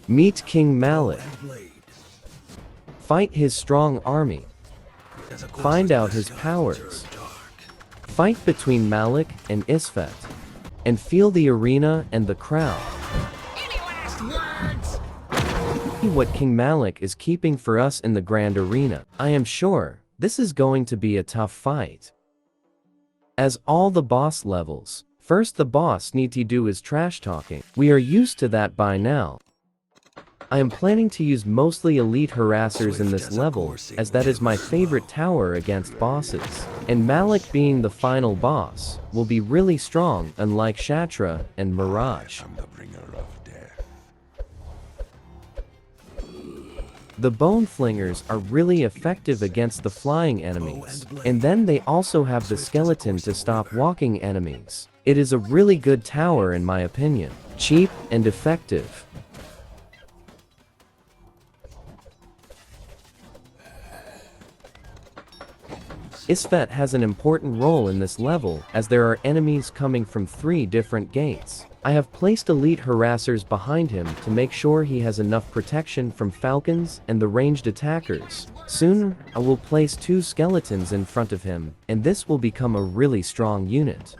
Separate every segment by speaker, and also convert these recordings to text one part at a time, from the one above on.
Speaker 1: Meet King Malik. Fight his strong army. Find out his powers. Fight between Malik and Isfet. And feel the arena and the crowd.
Speaker 2: Any last words?
Speaker 1: See what King Malik is keeping for us in the grand arena. I am sure this is going to be a tough fight. As all the boss levels, first the boss need to do his trash talking. We are used to that by now. I am planning to use mostly elite harassers in this level, as that is my favorite tower against bosses. And Malik being the final boss, will be really strong unlike Shatra and Mirage. The Bone Flingers are really effective against the flying enemies, and then they also have the skeleton to stop walking enemies. It is a really good tower in my opinion. Cheap and effective. Isfet has an important role in this level as there are enemies coming from 3 different gates. I have placed elite harassers behind him to make sure he has enough protection from falcons and the ranged attackers. Soon, I will place 2 skeletons in front of him, and this will become a really strong unit.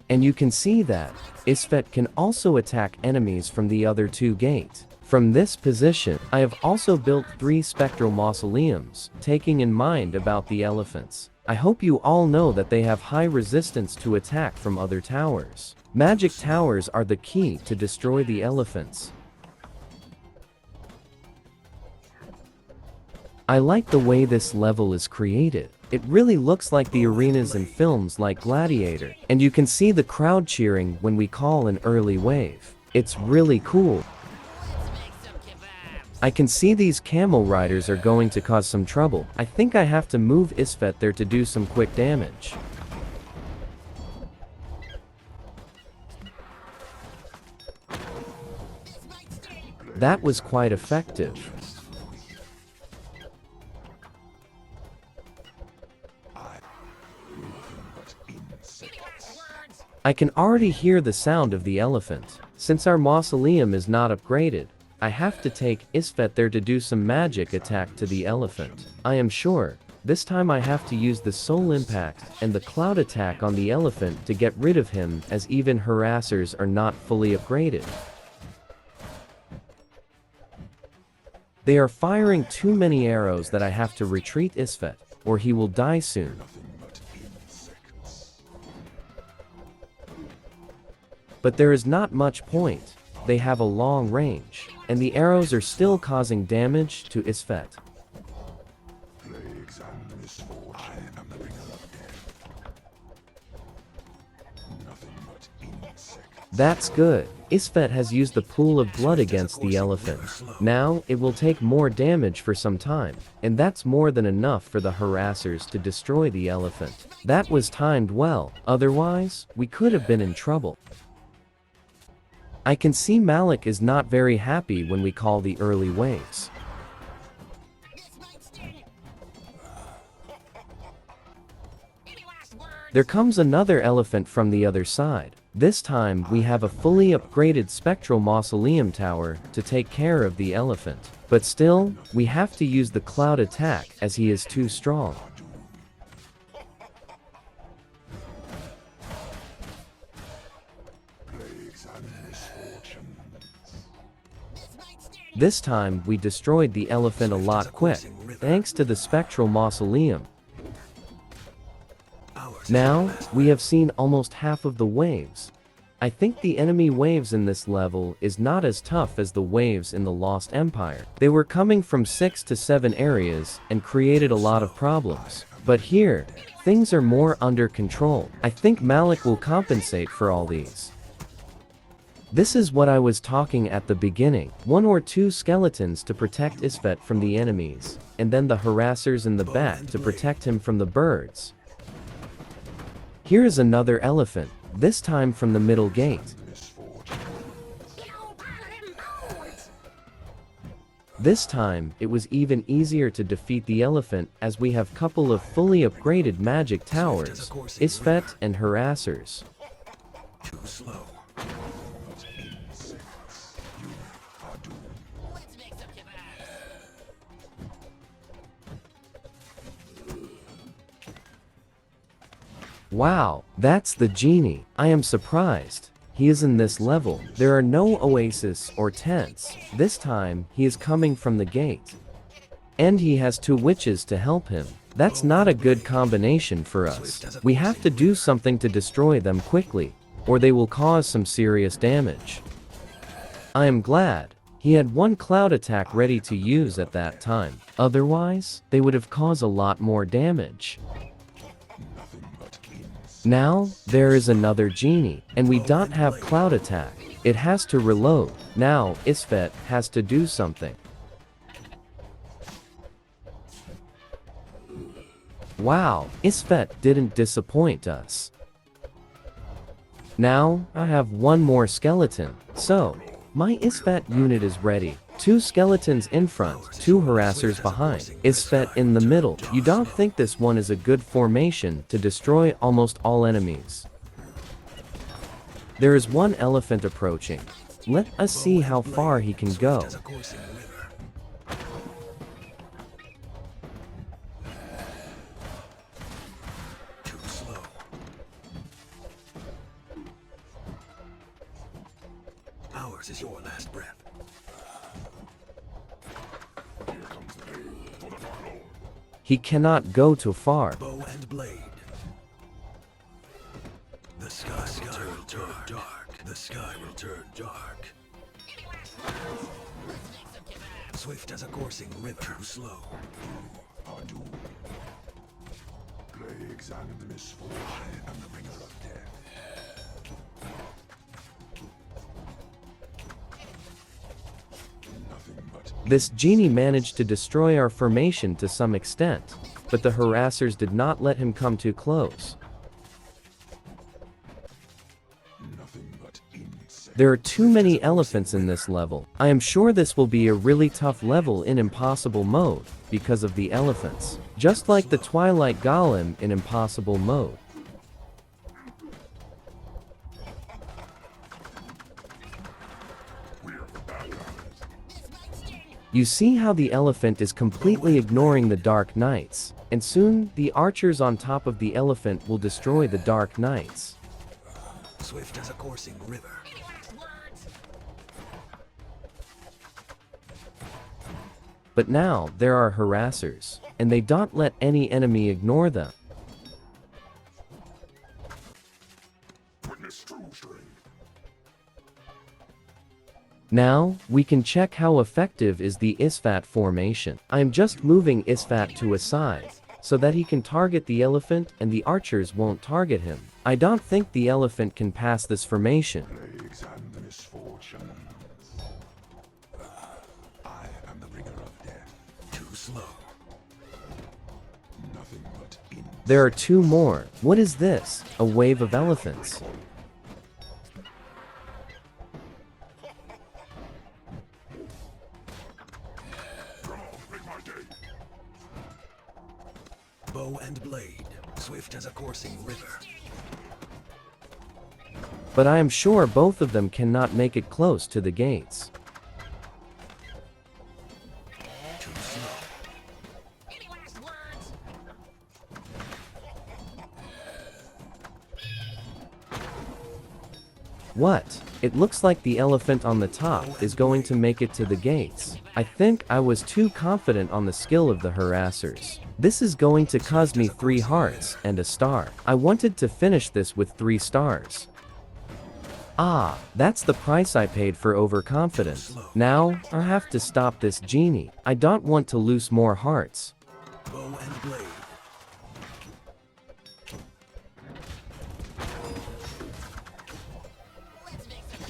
Speaker 1: And you can see that Isfet can also attack enemies from the other 2 gates. From this position, I have also built 3 spectral mausoleums, taking in mind about the elephants. I hope you all know that they have high resistance to attack from other towers. Magic towers are the key to destroy the elephants. I like the way this level is created. It really looks like the arenas in films like Gladiator, and you can see the crowd cheering when we call an early wave. It's really cool. I can see these camel riders are going to cause some trouble. I think I have to move Isfet there to do some quick damage. That was quite effective. I can already hear the sound of the elephant. Since our mausoleum is not upgraded, I have to take Isfet there to do some magic attack to the elephant. I am sure, this time I have to use the soul impact and the cloud attack on the elephant to get rid of him, as even harassers are not fully upgraded. They are firing too many arrows that I have to retreat Isfet, or he will die soon. But there is not much point. They have a long range, and the arrows are still causing damage to Isfet. That's good. Isfet has used the pool of blood against the elephant. Now, it will take more damage for some time, and that's more than enough for the harassers to destroy the elephant. That was timed well, otherwise, we could have been in trouble. I can see Malik is not very happy when we call the early waves. There comes another elephant from the other side. This time we have a fully upgraded spectral mausoleum tower to take care of the elephant. But still, we have to use the cloud attack as he is too strong. This time we destroyed the elephant a lot quick, thanks to the spectral mausoleum. Now, we have seen almost half of the waves. I think the enemy waves in this level is not as tough as the waves in the Lost Empire. They were coming from 6 to 7 areas and created a lot of problems. But here, things are more under control. I think Malik will compensate for all these. This is what I was talking at the beginning. 1 or 2 skeletons to protect Isfet from the enemies, and then the harassers in the back to protect him from the birds. Here is another elephant, this time from the middle gate. This time, it was even easier to defeat the elephant as we have couple of fully upgraded magic towers, Isfet and harassers.
Speaker 3: Too slow.
Speaker 2: Let's make some kebabs.
Speaker 1: Wow, that's the genie. I am surprised. He is in this level. There are no oasis or tents. This time, he is coming from the gate. And he has two witches to help him. That's not a good combination for us. We have to do something to destroy them quickly, or they will cause some serious damage. I am glad he had one cloud attack ready to use at that time. Otherwise, they would have caused a lot more damage. Now, there is another genie, and we don't have cloud attack. It has to reload. Now, Isfet has to do something. Wow, Isfet didn't disappoint us. Now, I have one more skeleton. So, my Isfet unit is ready. 2 skeletons in front, 2 harassers behind, Isfet in the middle. You don't think this one is a good formation to destroy almost all enemies. There is one elephant approaching. Let us see how far he can go.
Speaker 3: Ours is your last breath.
Speaker 1: He cannot go too far.
Speaker 3: Bow and blade. The sky will turn dark. The sky will turn dark.
Speaker 2: Any last words? Let's make some kebabs.
Speaker 3: Swift as a coursing river. Too slow.
Speaker 4: Plagues and misfortune. I am the bringer of death. Nothing but
Speaker 1: This genie managed to destroy our formation to some extent, but the harassers did not let him come too close.
Speaker 4: nothing but insect.
Speaker 1: There are too many elephants in this level. I am sure this will be a really tough level in impossible mode, because of the elephants. Just like the Twilight Golem in impossible mode.
Speaker 2: This might sting.
Speaker 1: You see how the elephant is completely ignoring the Dark Knights, and soon the archers on top of the elephant will destroy the Dark Knights.
Speaker 3: Swift as a coursing river.
Speaker 2: Any last words?
Speaker 1: But now there are harassers, and they don't let any enemy ignore them.
Speaker 4: Witness true strength.
Speaker 1: Now, we can check how effective is the Isfet formation. I am just moving Isfet to a side, so that he can target the elephant and the archers won't target him. I don't think the elephant can pass this formation.
Speaker 4: Plagues and misfortunes. I am the bringer of death.
Speaker 3: Too slow.
Speaker 4: Nothing but insect.
Speaker 1: There are 2 more. What is this? A wave of elephants.
Speaker 4: Make my day.
Speaker 3: Bow and blade. Swift as a coursing river.
Speaker 1: But I am sure both of them cannot make it close to the gates.
Speaker 3: Too slow.
Speaker 2: Any last words?
Speaker 1: What? It looks like the elephant on the top is going to make it to the gates. I think I was too confident on the skill of the harassers. This is going to cost me 3 hearts and a star. I wanted to finish this with 3 stars. Ah, that's the price I paid for overconfidence. Now, I have to stop this genie. I don't want to lose more hearts.
Speaker 3: Bow and blade.
Speaker 2: Let's make some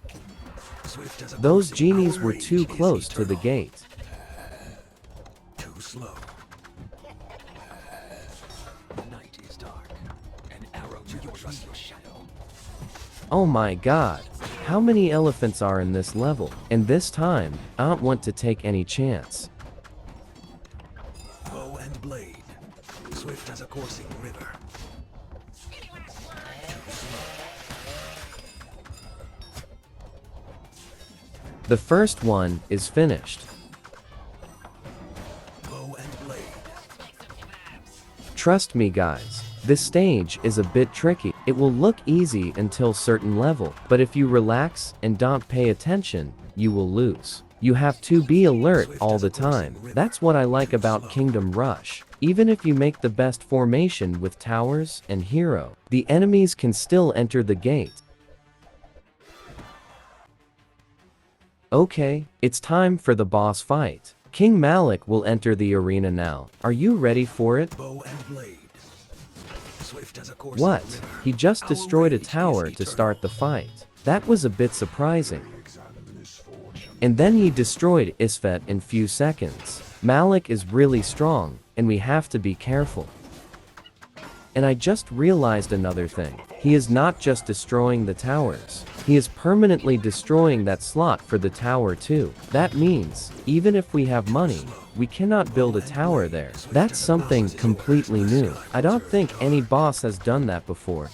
Speaker 2: kebabs.
Speaker 3: Swift as a
Speaker 1: Those
Speaker 3: coursing
Speaker 1: genies
Speaker 3: river.
Speaker 1: were too close to the gate.
Speaker 3: Too slow. The night is dark. An arrow to your shadow.
Speaker 1: Oh my god. How many elephants are in this level? And this time, I don't want to take any chance.
Speaker 3: Bow and blade. Swift as a coursing river.
Speaker 2: Any last words?
Speaker 1: The first one is finished.
Speaker 3: Bow and blade.
Speaker 1: Trust me guys, this stage is a bit tricky. It will look easy until certain level, but if you relax and don't pay attention, you will lose. You have to be alert all the time. That's what I like about Kingdom Rush. Even if you make the best formation with towers and hero, the enemies can still enter the gate. Okay, it's time for the boss fight. King Malik will enter the arena now. Are you ready for it?
Speaker 3: Bow and blade. Swift as a course
Speaker 1: What?
Speaker 3: of river.
Speaker 1: He just
Speaker 3: Our
Speaker 1: destroyed a
Speaker 3: rage is
Speaker 1: tower to
Speaker 3: eternal.
Speaker 1: start the fight. That was a bit surprising.
Speaker 4: Examine misfortune.
Speaker 1: And then he destroyed Isfet in few seconds. Malik is really strong, and we have to be careful. And I just realized another thing. He is not just destroying the towers. He is permanently destroying that slot for the tower too. That means, even if we have money, we cannot build a tower there. That's something completely new. I don't think any boss has done that before.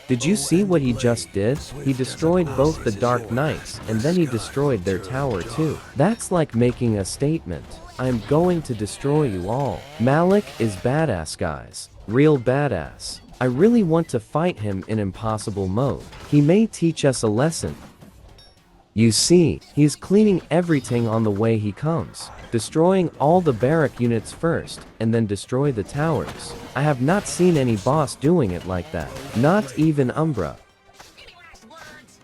Speaker 1: Did you see what he just did? He destroyed both the Dark Knights, and then he destroyed their tower too. That's like making a statement. I am going to destroy you all. Malik is badass guys. Real badass. I really want to fight him in impossible mode. He may teach us a lesson. You see, he's cleaning everything on the way he comes, destroying all the barrack units first, and then destroy the towers. I have not seen any boss doing it like that. Not even Umbra.
Speaker 2: Give me last words.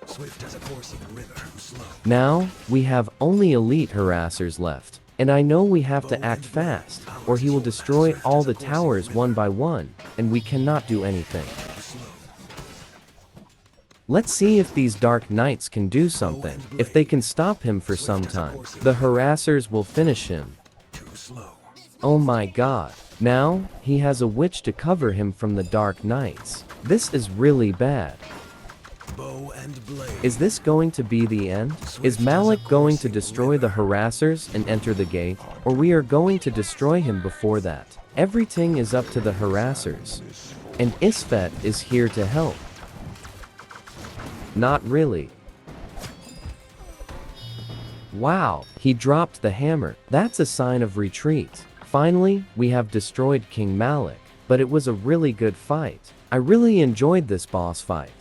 Speaker 3: Swift as a course of river. Slow.
Speaker 1: Now, we have only elite harassers left. And I know we have to act fast, or he will destroy all the towers one by one, and we cannot do anything. Let's see if these Dark Knights can do something. If they can stop him for some time, the harassers will finish him.
Speaker 3: Too slow.
Speaker 1: Oh my god. Now, he has a witch to cover him from the Dark Knights. This is really bad.
Speaker 3: Bow and blade.
Speaker 1: Is this going to be the end? Is Malik going to destroy the harassers and enter the gate? Or we are going to destroy him before that? Everything is up to the harassers. And Isfet is here to help. Not really. Wow, he dropped the hammer. That's a sign of retreat. Finally, we have destroyed King Malik. But it was a really good fight. I really enjoyed this boss fight.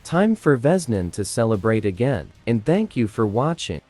Speaker 1: Time for Vesnin to celebrate again, and thank you for watching.